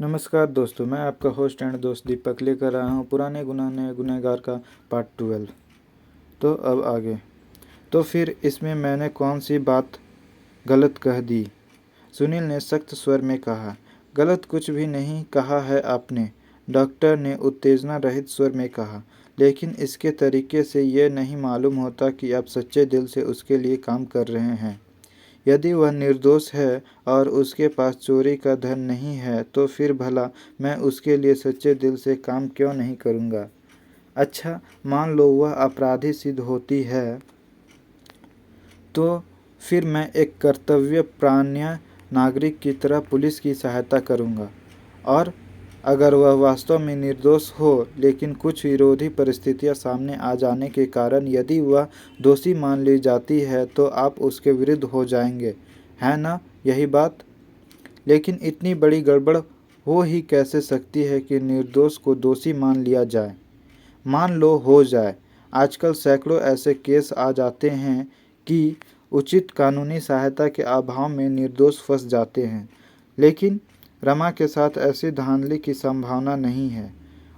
नमस्कार दोस्तों, मैं आपका होस्ट एंड दोस्त दीपक लेकर आया हूँ पुराने गुनाह नए गुनहगार का पार्ट 12। तो अब आगे। तो फिर इसमें मैंने कौन सी बात गलत कह दी? सुनील ने सख्त स्वर में कहा। गलत कुछ भी नहीं कहा है आपने, डॉक्टर ने उत्तेजना रहित स्वर में कहा, लेकिन इसके तरीके से यह नहीं मालूम होता कि आप सच्चे दिल से उसके लिए काम कर रहे हैं। यदि वह निर्दोष है और उसके पास चोरी का धन नहीं है तो फिर भला मैं उसके लिए सच्चे दिल से काम क्यों नहीं करूँगा? अच्छा, मान लो वह अपराधी सिद्ध होती है तो फिर मैं एक कर्तव्यपरायण नागरिक की तरह पुलिस की सहायता करूँगा। और अगर वह वास्तव में निर्दोष हो लेकिन कुछ विरोधी परिस्थितियां सामने आ जाने के कारण यदि वह दोषी मान ली जाती है तो आप उसके विरुद्ध हो जाएंगे, है ना यही बात? लेकिन इतनी बड़ी गड़बड़ हो ही कैसे सकती है कि निर्दोष को दोषी मान लिया जाए? मान लो हो जाए। आजकल सैकड़ों ऐसे केस आ जाते हैं कि उचित कानूनी सहायता के अभाव में निर्दोष फंस जाते हैं। लेकिन रमा के साथ ऐसी धांधली की संभावना नहीं है।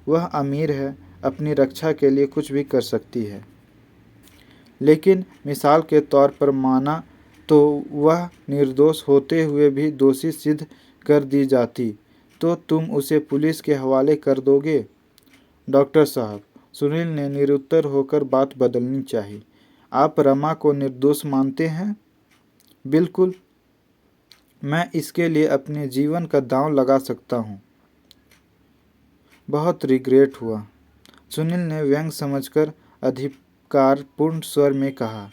वह अमीर है, अपनी रक्षा के लिए कुछ भी कर सकती है। लेकिन मिसाल के तौर पर माना तो वह निर्दोष होते हुए भी दोषी सिद्ध कर दी जाती तो तुम उसे पुलिस के हवाले कर दोगे? डॉक्टर साहब, सुनील ने निरुत्तर होकर बात बदलनी चाहिए। आप रमा को निर्दोष मानते हैं? बिल्कुल। मैं इसके लिए अपने जीवन का दांव लगा सकता हूँ। बहुत रिग्रेट हुआ, सुनील ने व्यंग समझकर अधिकारपूर्ण स्वर में कहा।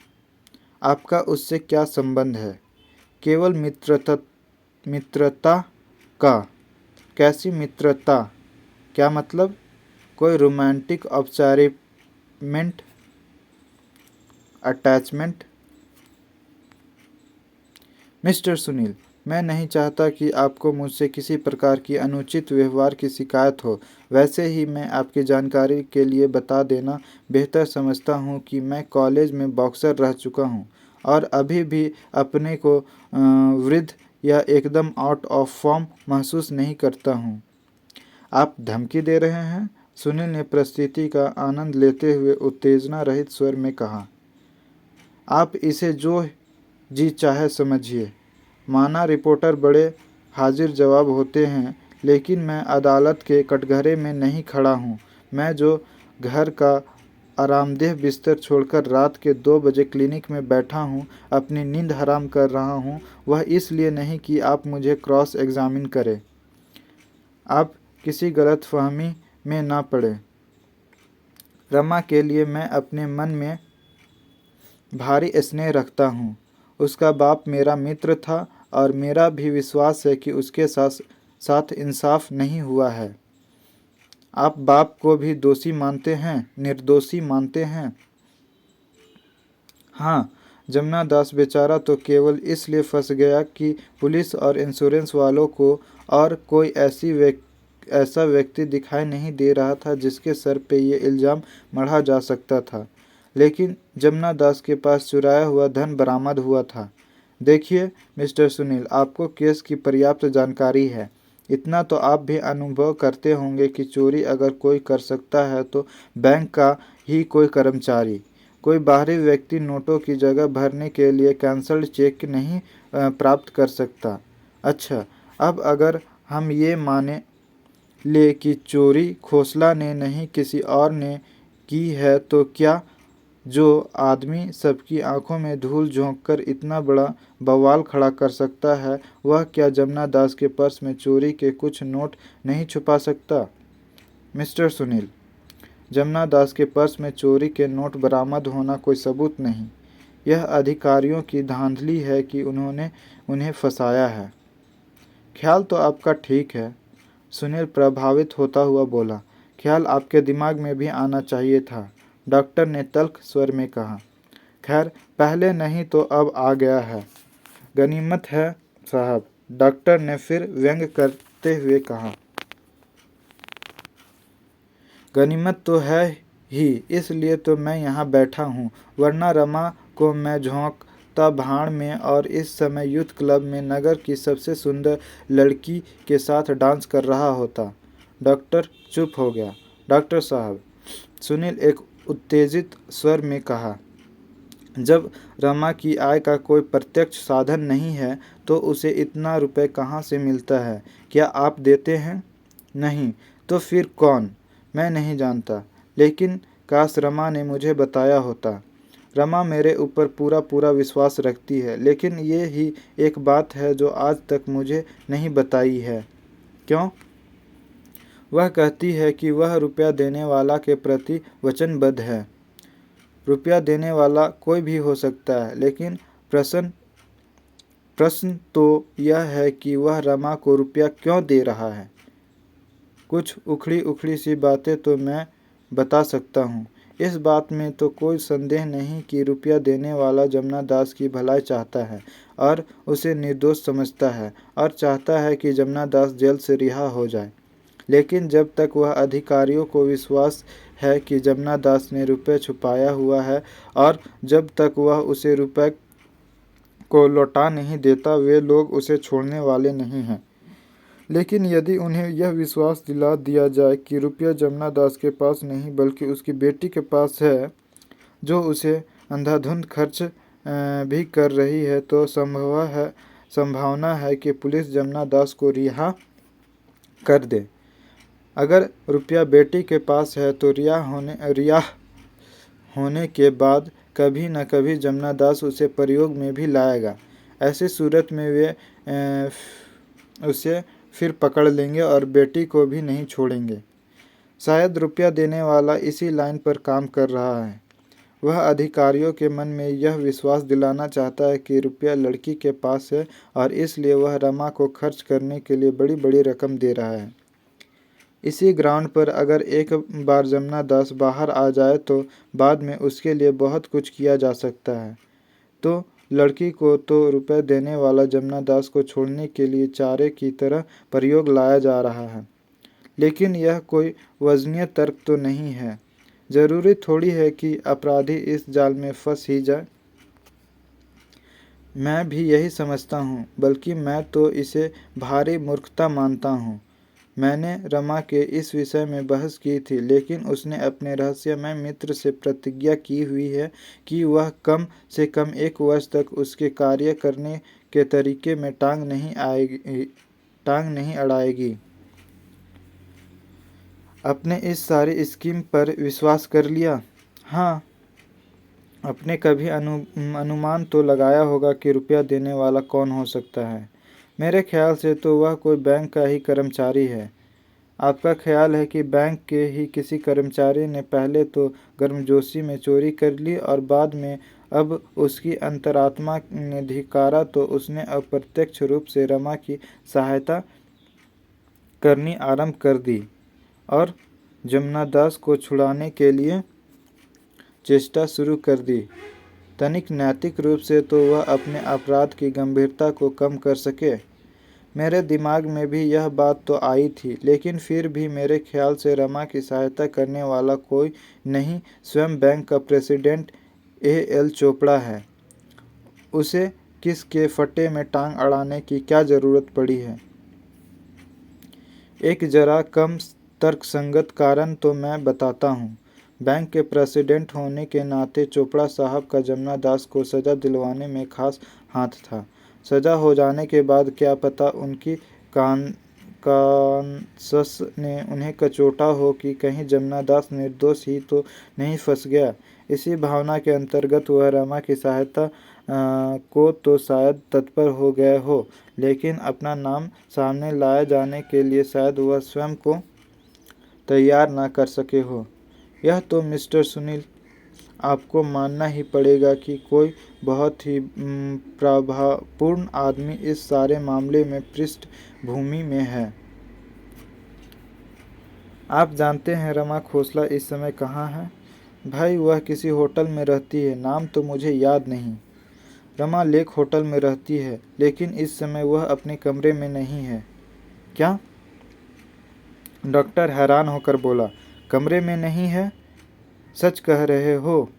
आपका उससे क्या संबंध है? केवल मित्रता का। कैसी मित्रता? क्या मतलब? कोई रोमांटिक औपचारिकमेंट अटैचमेंट? मिस्टर सुनील, मैं नहीं चाहता कि आपको मुझसे किसी प्रकार की अनुचित व्यवहार की शिकायत हो। वैसे ही मैं आपकी जानकारी के लिए बता देना बेहतर समझता हूँ कि मैं कॉलेज में बॉक्सर रह चुका हूँ और अभी भी अपने को वृद्ध या एकदम आउट ऑफ फॉर्म महसूस नहीं करता हूँ। आप धमकी दे रहे हैं? सुनील ने परिस्थिति का आनंद लेते हुए उत्तेजना रहित स्वर में कहा। आप इसे जो जी चाहे समझिए। माना रिपोर्टर बड़े हाजिर जवाब होते हैं, लेकिन मैं अदालत के कटघरे में नहीं खड़ा हूँ। मैं जो घर का आरामदेह बिस्तर छोड़कर रात के 2 बजे क्लिनिक में बैठा हूँ, अपनी नींद हराम कर रहा हूँ, वह इसलिए नहीं कि आप मुझे क्रॉस एग्जामिन करें। आप किसी गलतफहमी में ना पड़े। रमा के लिए मैं अपने मन में भारी स्नेह रखता हूँ। उसका बाप मेरा मित्र था और मेरा भी विश्वास है कि उसके साथ इंसाफ नहीं हुआ है। आप बाप को भी दोषी मानते हैं, निर्दोषी मानते हैं? हाँ, जमुना दास बेचारा तो केवल इसलिए फंस गया कि पुलिस और इंश्योरेंस वालों को और कोई ऐसा व्यक्ति दिखाई नहीं दे रहा था जिसके सर पे ये इल्ज़ाम मढ़ा जा सकता था। लेकिन जमुना दास के पास चुराया हुआ धन बरामद हुआ था। देखिए मिस्टर सुनील, आपको केस की पर्याप्त जानकारी है। इतना तो आप भी अनुभव करते होंगे कि चोरी अगर कोई कर सकता है तो बैंक का ही कोई कर्मचारी। कोई बाहरी व्यक्ति नोटों की जगह भरने के लिए कैंसल्ड चेक नहीं प्राप्त कर सकता। अच्छा, अब अगर हम ये माने ले कि चोरी खोसला ने नहीं किसी और ने की है तो क्या जो आदमी सबकी आंखों में धूल झोंककर इतना बड़ा बवाल खड़ा कर सकता है, वह क्या जमुना दास के पर्स में चोरी के कुछ नोट नहीं छुपा सकता? मिस्टर सुनील, जमुना दास के पर्स में चोरी के नोट बरामद होना कोई सबूत नहीं। यह अधिकारियों की धांधली है कि उन्होंने उन्हें फंसाया है। ख्याल तो आपका ठीक है, सुनील प्रभावित होता हुआ बोला। ख्याल आपके दिमाग में भी आना चाहिए था, डॉक्टर ने तल्ख स्वर में कहा। खैर, पहले नहीं तो अब आ गया है। गनीमत है साहब, डॉक्टर ने फिर व्यंग करते हुए कहा। गनीमत तो है ही, इसलिए तो मैं यहाँ बैठा हूँ, वरना रमा को मैं झोंकता होता भाड़ में और इस समय यूथ क्लब में नगर की सबसे सुंदर लड़की के साथ डांस कर रहा होता। डॉक्टर चुप हो गया। डॉक्टर साहब, सुनील एक उत्तेजित स्वर में कहा, जब रमा की आय का कोई प्रत्यक्ष साधन नहीं है तो उसे इतना रुपए कहाँ से मिलता है? क्या आप देते हैं? नहीं। तो फिर कौन? मैं नहीं जानता, लेकिन काश रमा ने मुझे बताया होता। रमा मेरे ऊपर पूरा पूरा विश्वास रखती है, लेकिन ये ही एक बात है जो आज तक मुझे नहीं बताई है। क्यों? वह कहती है कि वह रुपया देने वाला के प्रति वचनबद्ध है। रुपया देने वाला कोई भी हो सकता है, लेकिन प्रश्न तो यह है कि वह रमा को रुपया क्यों दे रहा है। कुछ उखड़ी उखड़ी सी बातें तो मैं बता सकता हूँ। इस बात में तो कोई संदेह नहीं कि रुपया देने वाला जमुना दास की भलाई चाहता है और उसे निर्दोष समझता है और चाहता है कि जमुना दास जेल से रिहा हो जाए। लेकिन जब तक वह अधिकारियों को विश्वास है कि जमुना दास ने रुपये छुपाया हुआ है और जब तक वह उसे रुपये को लौटा नहीं देता, वे लोग उसे छोड़ने वाले नहीं हैं। लेकिन यदि उन्हें यह विश्वास दिला दिया जाए कि रुपया जमुना दास के पास नहीं बल्कि उसकी बेटी के पास है, जो उसे अंधाधुंध खर्च भी कर रही है, तो संभावना है कि पुलिस जमुना दास को रिहा कर दे। अगर रुपया बेटी के पास है तो रिहा होने के बाद कभी न कभी जमुना दास उसे प्रयोग में भी लाएगा। ऐसी सूरत में वे उसे फिर पकड़ लेंगे और बेटी को भी नहीं छोड़ेंगे। शायद रुपया देने वाला इसी लाइन पर काम कर रहा है। वह अधिकारियों के मन में यह विश्वास दिलाना चाहता है कि रुपया लड़की के पास है और इसलिए वह रमा को खर्च करने के लिए बड़ी बड़ी रकम दे रहा है। इसी ग्राउंड पर अगर एक बार जमुना दास बाहर आ जाए तो बाद में उसके लिए बहुत कुछ किया जा सकता है। तो लड़की को तो रुपए देने वाला जमुना दास को छोड़ने के लिए चारे की तरह प्रयोग लाया जा रहा है। लेकिन यह कोई वजनीय तर्क तो नहीं है। जरूरी थोड़ी है कि अपराधी इस जाल में फंस ही जाए। मैं भी यही समझता हूँ, बल्कि मैं तो इसे भारी मूर्खता मानता हूँ। मैंने रमा के इस विषय में बहस की थी, लेकिन उसने अपने रहस्यमय मित्र से प्रतिज्ञा की हुई है कि वह कम से कम 1 वर्ष तक उसके कार्य करने के तरीके में टांग नहीं अड़ाएगी। अपने इस सारी स्कीम पर विश्वास कर लिया? हाँ, अपने कभी अनुमान तो लगाया होगा कि रुपया देने वाला कौन हो सकता है। मेरे ख्याल से तो वह कोई बैंक का ही कर्मचारी है। आपका ख्याल है कि बैंक के ही किसी कर्मचारी ने पहले तो गर्मजोशी में चोरी कर ली और बाद में अब उसकी अंतरात्मा ने धिक्कारा तो उसने अप्रत्यक्ष रूप से रमा की सहायता करनी आरंभ कर दी और जमुना दास को छुड़ाने के लिए चेष्टा शुरू कर दी। तनिक नैतिक रूप से तो वह अपने अपराध की गंभीरता को कम कर सके। मेरे दिमाग में भी यह बात तो आई थी, लेकिन फिर भी मेरे ख्याल से रमा की सहायता करने वाला कोई नहीं, स्वयं बैंक का प्रेसिडेंट A.L. चोपड़ा है। उसे किस के फटे में टांग अड़ाने की क्या जरूरत पड़ी है? एक जरा कम तर्कसंगत कारण तो मैं बताता हूँ। बैंक के प्रेसिडेंट होने के नाते चोपड़ा साहब का जमुना दास को सजा दिलवाने में खास हाथ था। सजा हो जाने के बाद क्या पता उनकी कांसस ने उन्हें कचोटा हो कि कहीं जमुना दास निर्दोष ही तो नहीं फंस गया। इसी भावना के अंतर्गत वह रमा की सहायता को तो शायद तत्पर हो गए हो, लेकिन अपना नाम सामने लाए जाने के लिए शायद वह स्वयं को तैयार ना कर सके हो। यह तो मिस्टर सुनील आपको मानना ही पड़ेगा कि कोई बहुत ही प्रभावपूर्ण आदमी इस सारे मामले में पृष्ठभूमि में है। आप जानते हैं रमा खोसला इस समय कहाँ है? भाई, वह किसी होटल में रहती है, नाम तो मुझे याद नहीं। रमा लेक होटल में रहती है, लेकिन इस समय वह अपने कमरे में नहीं है। क्या? डॉक्टर हैरान होकर बोला। कमरे में नहीं है? सच कह रहे हो?